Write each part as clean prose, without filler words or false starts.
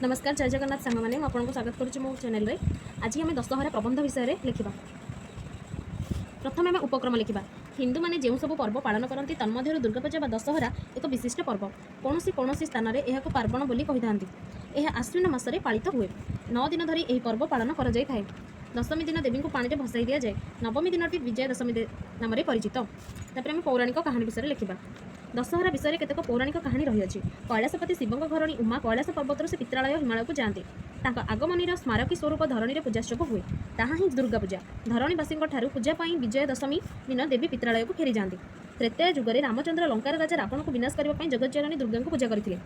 नमस्कार जय जगन्नाथ सांग मैंने आपको स्वागत करुच्ची मो चैनल रे। आज आम दशहरा प्रबंध विषय में लिखा। प्रथम आम उपक्रम लिखा। हिंदू मैंने जो सब पर्व पालन करती तन्मध्य दुर्गापूजा व दशहरा एक विशिष्ट पर्व। कौन स्थान में यह पार्वण बोली कही था। यह आश्विन मासरे पालित हुए। 9 दिन धरी यह पर्व पालन कर दशमी दिन देवी को पानी में भसाई दि जाए। नवमी दिन विजय दशमी नाम परिचित। आम पौराणिक कहानी विषय लिखा। दशहरा विषय में केतक पौराणिक कहानी रही। कैलाशपति शिवों घरणी उमा कैलाश पर्वतर से पित्रालय हिमालय को जाती। आगमनी स्मारकी स्वरूप धरणी पूजार्चक हुए। ताहा ही दुर्गा पूजा। धरणीवासी पूजा विजय दशमी दिन देवी पित्रालय को फेरी जाती। त्रेतया जुगे रामचंद्र लंकार राजा रावण को विनाश करने जगज्जननी दुर्गा को पूजा करते।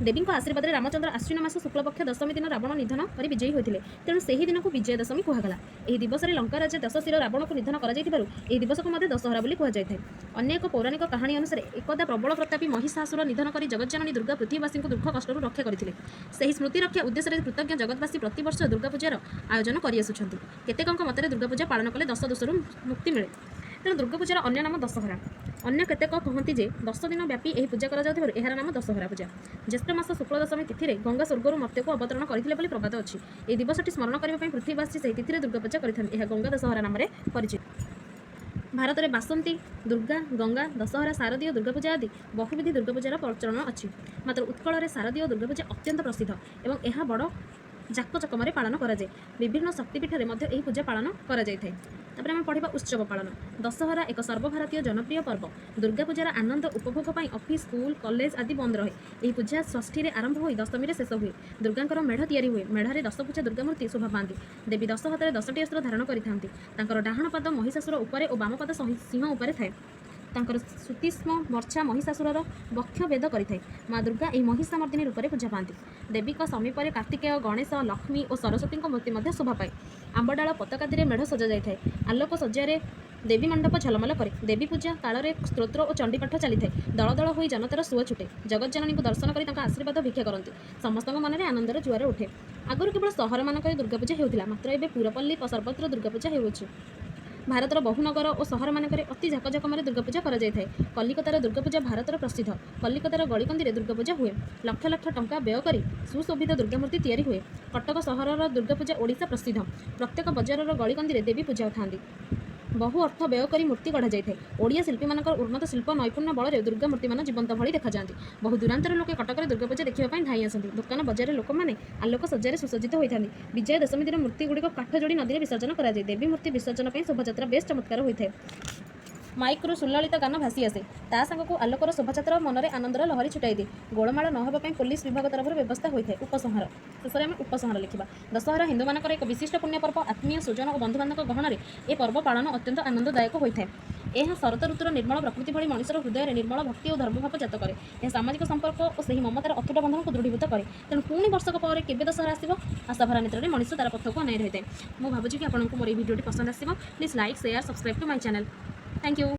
देवी आशीर्वाद रामचंद्र आश्विन मास शुक्लपक्ष दशमी दिन रावण निधन कर विजयी होते। तेणु से दिन को विजय दशमी कहगला। यह दिवस में लंका राजा दशशिर रावण को निधन कर दिवस को दशहरा बोली कहुए। अन्य एक पौराणिक कहानी अनुसार एकदा प्रबल प्रतापी महिषासुर निधन कर जगज्जननी दुर्गा पृथ्वीवासी दुख कष्ट रक्षा करते। स्मृति रक्षा उद्देश्य कृतज्ञ जगतवासी प्रतिवर्ष दुर्गा पूजार आयोजन करतेक मत दुर्गा पूजा पालन कले 10 दोषरू मुक्ति मिले। तेणु दुर्गा पूजार अन्य नाम दशहरा। अन्य केतेक कहती जे 10 दिन व्यापी यह पूजा कर नाम दशहरा पूजा। ज्येष्ठ मास शुक्ल दशमी तिथि गंगा स्वर्गर मर्त्य को अवतरण करते प्रबाद अच्छी। यह दिवसटी स्मरण करने पृथ्वीवासी से तिथि दुर्गा पूजा करते। गंगा दशहरा नाम परिचित। भारत में बासंती दुर्गा गंगा दशहरा शारदीय दुर्गा पूजा आदि बहुविधि दुर्गा पूजार प्रचलन अच्छी। मात्र उत्कल में शारदीय दुर्गा पूजा अत्यंत प्रसिद्ध एवं यह बड़ जाकचकम पालन कराए। विभिन्न शक्तिपीठ में पूजा पालन कराए। आम पढ़ा उत्सव पालन। दशहरा एक सर्वभारतीय जनप्रिय पर्व। दुर्गा पूजार आनंद उपभोग पर ऑफिस स्कूल कॉलेज आदि बंद रहे। यह पूजा षष्ठी में आरंभ हो दशमी में शेष हुए। दुर्गा मेढ़ या हुए। मेढ़े 10 पूजा दुर्गा मूर्ति शोभा पाती। देवी 10 हाथ में 10टी अस्त्र धारण करता। डाहाण पाद महिषासुर उपर और बाम पाद सिंह उपर थाए। सुतीष्म वर्षा महिषासुर वक्ष भेद करें। माँ दुर्गा यह महिषामर्दिनी रूप में पूजा पाती। देवी समीप कार्तिकेय गणेश लक्ष्मी और सरस्वती मूर्ति शोभा पाए। आंबडाल पताकादी मेढ़ सजा जाए। आलोक सज्जार देवी मंडप झलमल करे। देवी पूजा काल में स्तोत्र और चंडीपाठ चली था। दल दल हो जनतार सुओ छुटे। जगज्जननी को दर्शन कर आशीर्वाद भिक्षा करती। समस्त मन में आनंदर जुआर उठे। आगुरी केवल सहर मानक दुर्गा पूजा होता। मात्र एवं पुरपल्ली सर्वत्र दुर्गा पूजा हो। भारतर बहुनगर और सहर मानक अति झाकझकम दुर्गा पूजा कराए। कलिकतार दुर्गा पूजा भारतर प्रसिद्ध। कलिकतार गलिकंदी दुर्गा पूजा हुए। लक्ष लक्ष टंका व्यय कर सुशोभित दुर्गा मूर्ति तैयारी हुए। कटक सहर दुर्गा पूजा ओडिशा प्रसिद्ध। प्रत्येक बजार गलिकंदी देवी पूजा था। बहु अर्थ व्यय कर मूर्ति गढ़ा जाए। ओडिया शिल्पी मान उन्नत शिल्प नैपुण्य बल में दुर्गा मूर्ति मान जीवंत भली देखा जाती। बहु दूरांतर लोके कटक दुर्गा पूजा देखापी धाई आसती। दुकान बजार लोक मैंने आलोक सज्जार सुसज्जित होता। विजय दशमी दिन मूर्ति गुड़िक काठ जोड़ी नदी में विसर्जन कराए। देवी मूर्ति विसर्जन शोभायात्रा बेस चमत्कार होता है। माइक्रु सुललित गान भासी आसे। ता सांगक आलोकर शोभायात्रा मन में आनंदर लहरी छुटाई दिए। गोलमाल नहेबापी पुलिस विभाग तरफ व्यवस्था होता है। उपसंहार शेष में आम उपसंहार लिखा। दशहरा हिंदू मान एक विशिष्ट पुण्य पर्व। आत्मीय स्वजन और बंधुबांधव गहन में पर्व पालन अत्यंत आनंददायक होता है। यह शरत ऋतुर निर्मल प्रकृति भली मनुष्यर हृदय में निर्मल भक्ति और धर्मभाव जात करे। यह सामाजिक संपर्क और सही ममतार अतुट बंधन को दृढ़ीभूत करे। तेणु पुणी वर्षक पर केवे दशहरा आसो आशाभरा नेत्र में मनुष्य तार पथ को अनाई रही है। मुझे भावुँ कि आपको मोर भिडियो पसंद आसो। Please like share subscribe to my channel. Thank you.